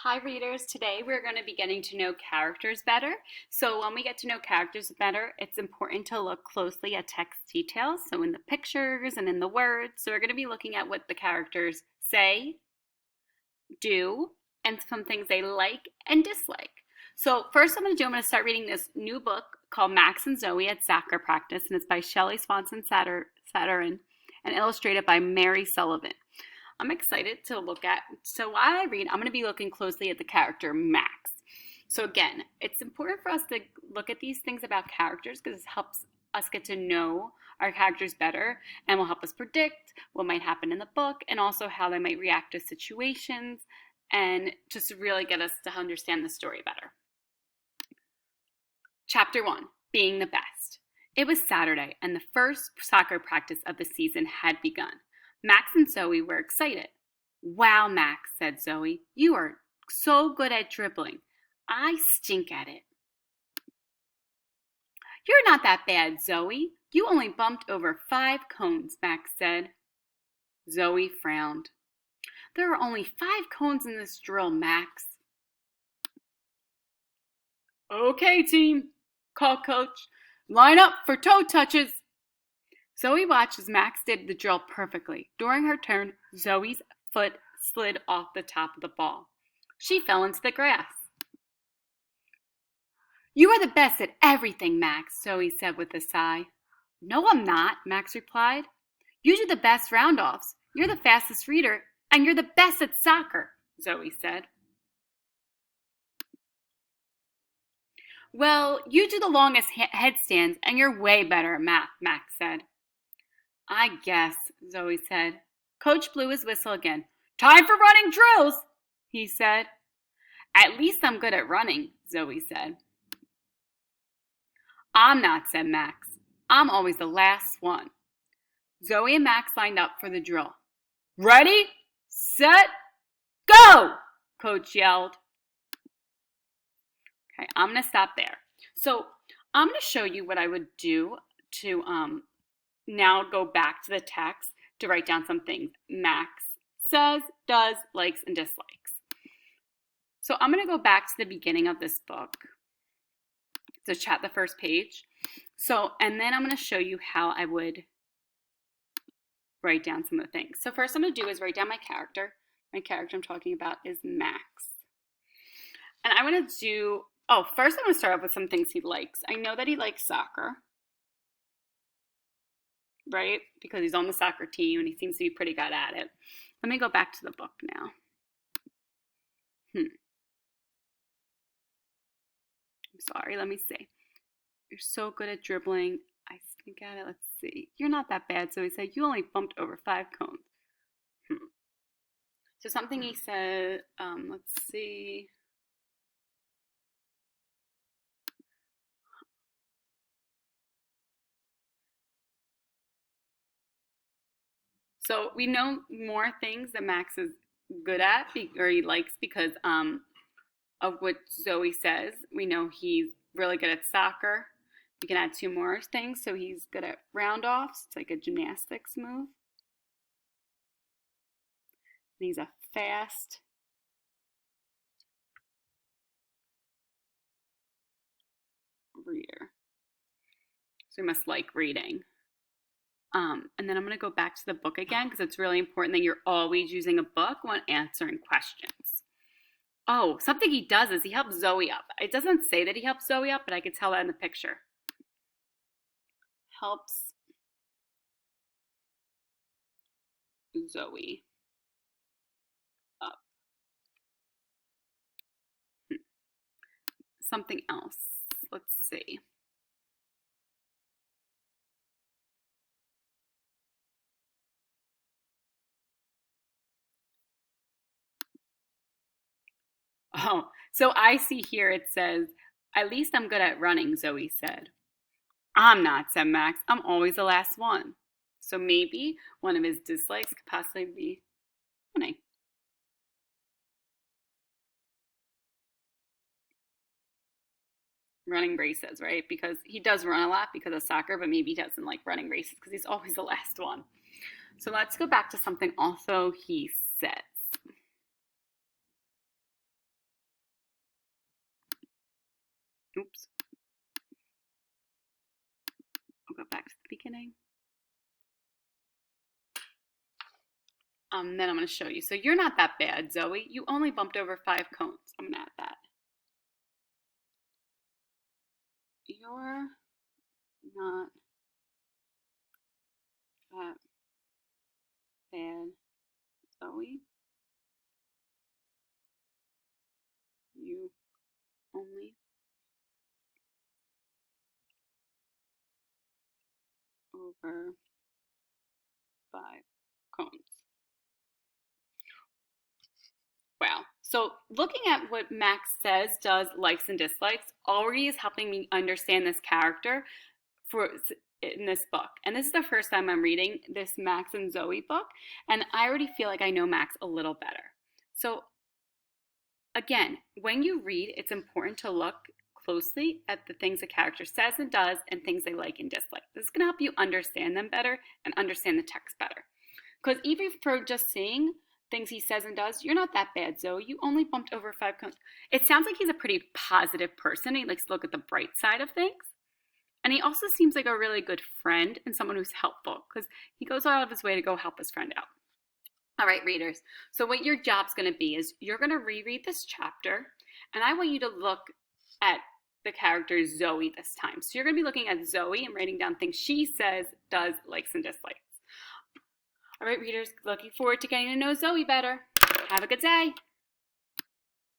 Hi readers, today we're going to be getting to know characters better. So when we get to know characters better, it's important to look closely at text details, so in the pictures and in the words. So we're going to be looking at what the characters say, do, and some things they like and dislike. So first I'm going to start reading this new book called Max and Zoe at Soccer Practice, and it's by Shelley Swanson Sadarin and illustrated by Mary Sullivan. I'm excited to look at. So while I read, I'm going to be looking closely at the character Max. So again, it's important for us to look at these things about characters because it helps us get to know our characters better and will help us predict what might happen in the book and also how they might react to situations and just really get us to understand the story better. Chapter 1, Being the Best. It was Saturday and the first soccer practice of the season had begun. Max and Zoe were excited. "Wow, Max," said Zoe, "you are so good at dribbling. I stink at it." "You're not that bad, Zoe. You only bumped over 5 cones," Max said. Zoe frowned. "There are only 5 cones in this drill, Max." "Okay, team," called Coach. "Line up for toe touches." Zoe watched as Max did the drill perfectly. During her turn, Zoe's foot slid off the top of the ball. She fell into the grass. "You are the best at everything, Max," Zoe said with a sigh. "No, I'm not," Max replied. "You do the best round-offs. You're the fastest reader, and you're the best at soccer," Zoe said. "Well, you do the longest headstands, and you're way better at math," Max said. "I guess," Zoe said. Coach blew his whistle again. "Time for running drills," he said. "At least I'm good at running," Zoe said. "I'm not," said Max. "I'm always the last one." Zoe and Max lined up for the drill. "Ready, set, go!" Coach yelled. Okay, I'm going to stop there. So I'm going to show you what I would do to now go back to the text to write down some things Max says, does, likes, and dislikes. So I'm going to go back to the beginning of this book to chat the first page. So, and then I'm going to show you how I would write down some of the things. So first I'm going to do is write down my character. My character I'm talking about is Max. And I'm going to do, first I'm going to start off with some things he likes. I know that he likes soccer, right? Because he's on the soccer team and he seems to be pretty good at it. Let me go back to the book now. I'm sorry, let me see. "You're so good at dribbling. I stink at it. Let's see. You're not that bad," so he said. "You only bumped over 5 cones." So something he said, let's see. So we know more things that Max is good at or he likes because of what Zoe says. We know he's really good at soccer. We can add 2 more things. So he's good at round-offs. It's like a gymnastics move. And he's a fast reader. So he must like reading. And then I'm going to go back to the book again because it's really important that you're always using a book when answering questions. Oh, something he does is he helps Zoe up. It doesn't say that he helps Zoe up, but I could tell that in the picture. Helps Zoe up. Something else. Let's see. Oh, so I see here it says, "At least I'm good at running," Zoe said. "I'm not," said Max. "I'm always the last one." So maybe one of his dislikes could possibly be running. Running races, right? Because he does run a lot because of soccer, but maybe he doesn't like running races because he's always the last one. So let's go back to something also he says. Oops. I'll go back to the beginning. Then I'm going to show you. So you're not that bad, Zoe. You only bumped over 5 cones. I'm going to add that. You're not that bad, Zoe. You only over 5 cones. Wow. So looking at what Max says, does, likes, and dislikes already is helping me understand this character for in this book. And this is the first time I'm reading this Max and Zoe book, and I already feel like I know Max a little better. So again, when you read, it's important to look closely at the things a character says and does and things they like and dislike. This is going to help you understand them better and understand the text better. Because even for just seeing things he says and does, you're not that bad, Zoe. You only bumped over 5 cones. It sounds like he's a pretty positive person. He likes to look at the bright side of things. And he also seems like a really good friend and someone who's helpful because he goes out of his way to go help his friend out. All right, readers. So what your job's going to be is you're going to reread this chapter, and I want you to look at the character Zoe this time. So you're going to be looking at Zoe and writing down things she says, does, likes, and dislikes. All right, readers, looking forward to getting to know Zoe better. Have a good day.